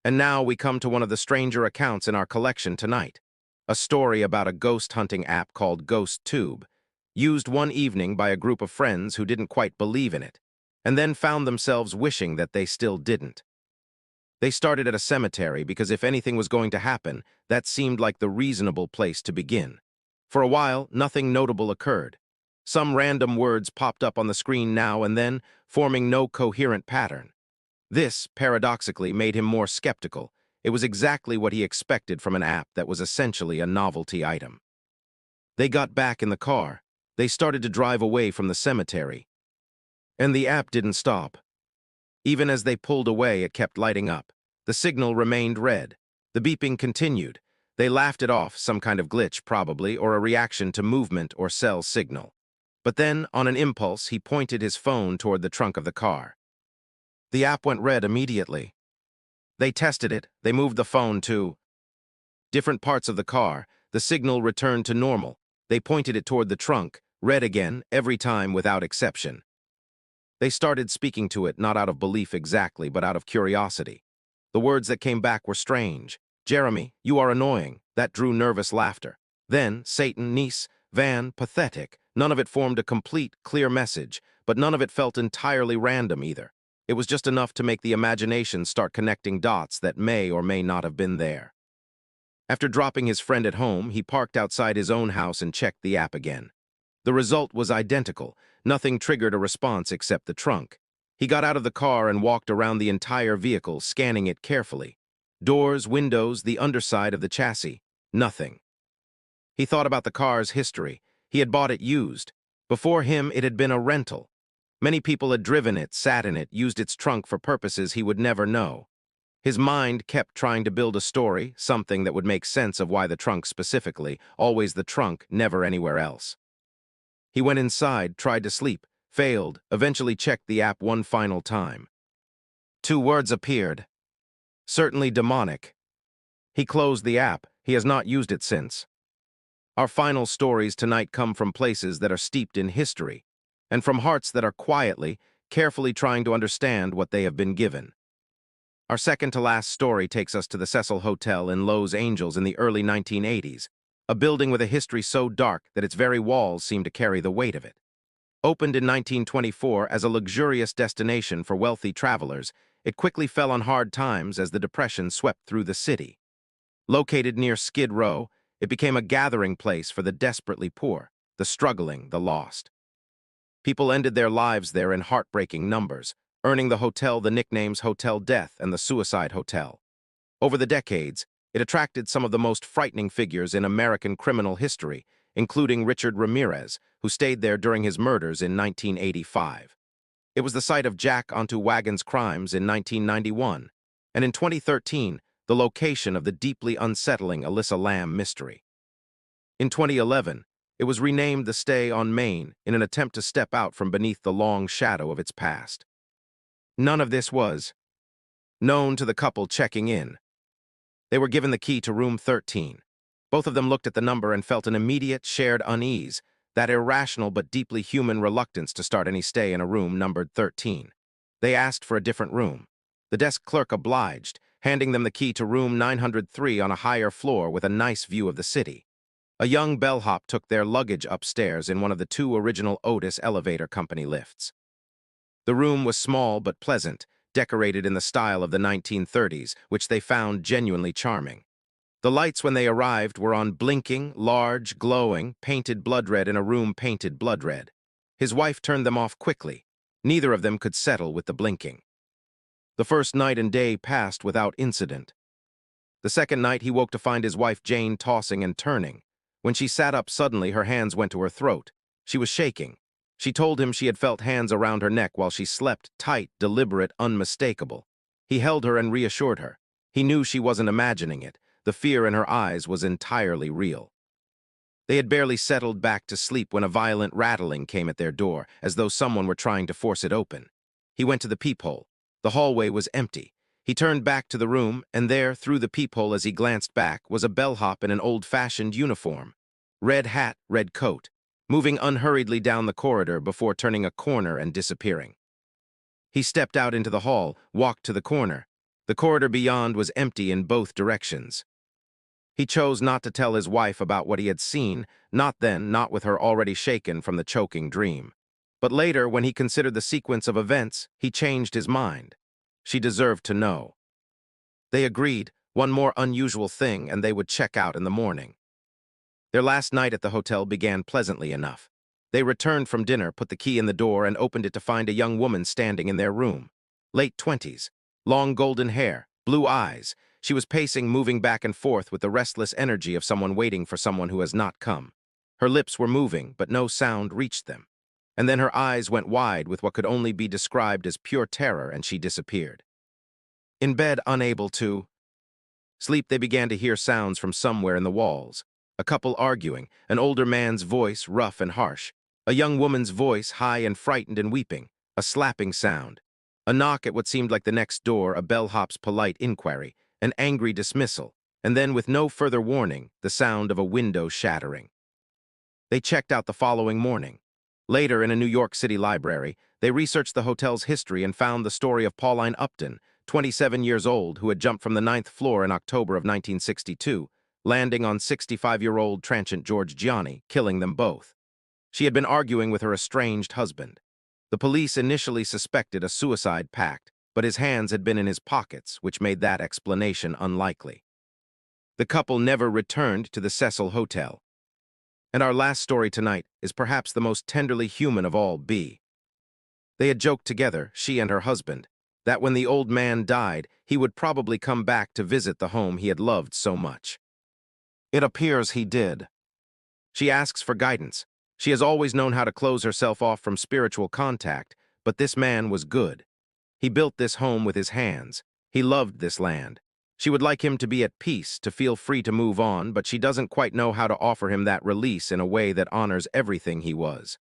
And now we come to one of the stranger accounts in our collection tonight. A story about a ghost hunting app called GhostTube, used one evening by a group of friends who didn't quite believe in it. and then found themselves wishing that they still didn't. They started at a cemetery because if anything was going to happen, that seemed like the reasonable place to begin. For a while, nothing notable occurred. Some random words popped up on the screen now and then, forming no coherent pattern. This, paradoxically, made him more skeptical. It was exactly what he expected from an app that was essentially a novelty item. They got back in the car. They started to drive away from the cemetery. And the app didn't stop. Even as they pulled away, it kept lighting up. The signal remained red. The beeping continued. They laughed it off, some kind of glitch, probably, or a reaction to movement or cell signal. But then, on an impulse, he pointed his phone toward the trunk of the car. The app went red immediately. They tested it. They moved the phone to different parts of the car. The signal returned to normal. They pointed it toward the trunk, red again, every time without exception. They started speaking to it, not out of belief exactly, but out of curiosity. The words that came back were strange. Jeremy, you are annoying. That drew nervous laughter. Then, Satan, niece, Van, pathetic. None of it formed a complete, clear message, but none of it felt entirely random either. It was just enough to make the imagination start connecting dots that may or may not have been there. After dropping his friend at home, he parked outside his own house and checked the app again. The result was identical. Nothing triggered a response except the trunk. He got out of the car and walked around the entire vehicle, scanning it carefully. Doors, windows, the underside of the chassis. Nothing. He thought about the car's history. He had bought it used. Before him, it had been a rental. Many people had driven it, sat in it, used its trunk for purposes he would never know. His mind kept trying to build a story, something that would make sense of why the trunk specifically, always the trunk, never anywhere else. He went inside, tried to sleep, failed, eventually checked the app one final time. 2 words appeared. Certainly demonic. He closed the app. He has not used it since. Our final stories tonight come from places that are steeped in history, and from hearts that are quietly, carefully trying to understand what they have been given. Our second-to-last story takes us to the Cecil Hotel in Los Angeles in the early 1980s, a building with a history so dark that its very walls seem to carry the weight of it. Opened in 1924 as a luxurious destination for wealthy travelers, it quickly fell on hard times as the Depression swept through the city. Located near Skid Row, it became a gathering place for the desperately poor, the struggling, the lost. People ended their lives there in heartbreaking numbers, earning the hotel the nicknames Hotel Death and the Suicide Hotel. Over the decades, it attracted some of the most frightening figures in American criminal history, including Richard Ramirez, who stayed there during his murders in 1985. It was the site of Jack Onto-Wagon's crimes in 1991, and in 2013, the location of the deeply unsettling Alyssa Lamb mystery. In 2011, it was renamed the Stay on Main in an attempt to step out from beneath the long shadow of its past. None of this was known to the couple checking in. They were given the key to room 13. Both of them looked at the number and felt an immediate shared unease, that irrational but deeply human reluctance to start any stay in a room numbered 13. They asked for a different room. The desk clerk obliged, handing them the key to room 903 on a higher floor with a nice view of the city. A young bellhop took their luggage upstairs in one of the 2 original Otis elevator company lifts. The room was small but pleasant, decorated in the style of the 1930s, which they found genuinely charming. The lights when they arrived were on blinking, large, glowing, painted blood red in a room painted blood red. His wife turned them off quickly. Neither of them could settle with the blinking. The first night and day passed without incident. The second night he woke to find his wife Jane tossing and turning. When she sat up suddenly, her hands went to her throat. She was shaking. She told him she had felt hands around her neck while she slept, tight, deliberate, unmistakable. He held her and reassured her. He knew she wasn't imagining it. The fear in her eyes was entirely real. They had barely settled back to sleep when a violent rattling came at their door, as though someone were trying to force it open. He went to the peephole. The hallway was empty. He turned back to the room, and there, through the peephole as he glanced back, was a bellhop in an old-fashioned uniform. Red hat, red coat, moving unhurriedly down the corridor before turning a corner and disappearing. He stepped out into the hall, walked to the corner. The corridor beyond was empty in both directions. He chose not to tell his wife about what he had seen, not then, not with her already shaken from the choking dream. But later, when he considered the sequence of events, he changed his mind. She deserved to know. They agreed, one more unusual thing, and they would check out in the morning. Their last night at the hotel began pleasantly enough. They returned from dinner, put the key in the door, and opened it to find a young woman standing in their room. Late 20s, long golden hair, blue eyes. She was pacing, moving back and forth with the restless energy of someone waiting for someone who has not come. Her lips were moving, but no sound reached them. And then her eyes went wide with what could only be described as pure terror, and she disappeared. In bed, unable to sleep, they began to hear sounds from somewhere in the walls. A couple arguing, an older man's voice rough and harsh, a young woman's voice high and frightened and weeping, a slapping sound, a knock at what seemed like the next door, a bellhop's polite inquiry, an angry dismissal, and then, with no further warning, the sound of a window shattering. They checked out the following morning. Later, in a New York City library, they researched the hotel's history and found the story of Pauline Upton, 27 years old, who had jumped from the 9th floor in October of 1962, landing on 65-year-old transient George Gianni, killing them both. She had been arguing with her estranged husband. The police initially suspected a suicide pact, but his hands had been in his pockets, which made that explanation unlikely. The couple never returned to the Cecil Hotel. And our last story tonight is perhaps the most tenderly human of all. They had joked together, she and her husband, that when the old man died, he would probably come back to visit the home he had loved so much. It appears he did. She asks for guidance. She has always known how to close herself off from spiritual contact, but this man was good. He built this home with his hands. He loved this land. She would like him to be at peace, to feel free to move on, but she doesn't quite know how to offer him that release in a way that honors everything he was.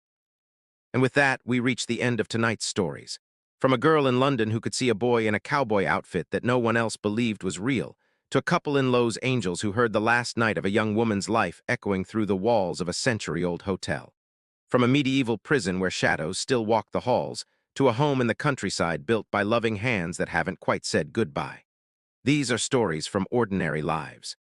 And with that, we reach the end of tonight's stories. From a girl in London who could see a boy in a cowboy outfit that no one else believed was real, to a couple in Los Angeles who heard the last night of a young woman's life echoing through the walls of a century-old hotel. From a medieval prison where shadows still walk the halls, to a home in the countryside built by loving hands that haven't quite said goodbye. These are stories from ordinary lives.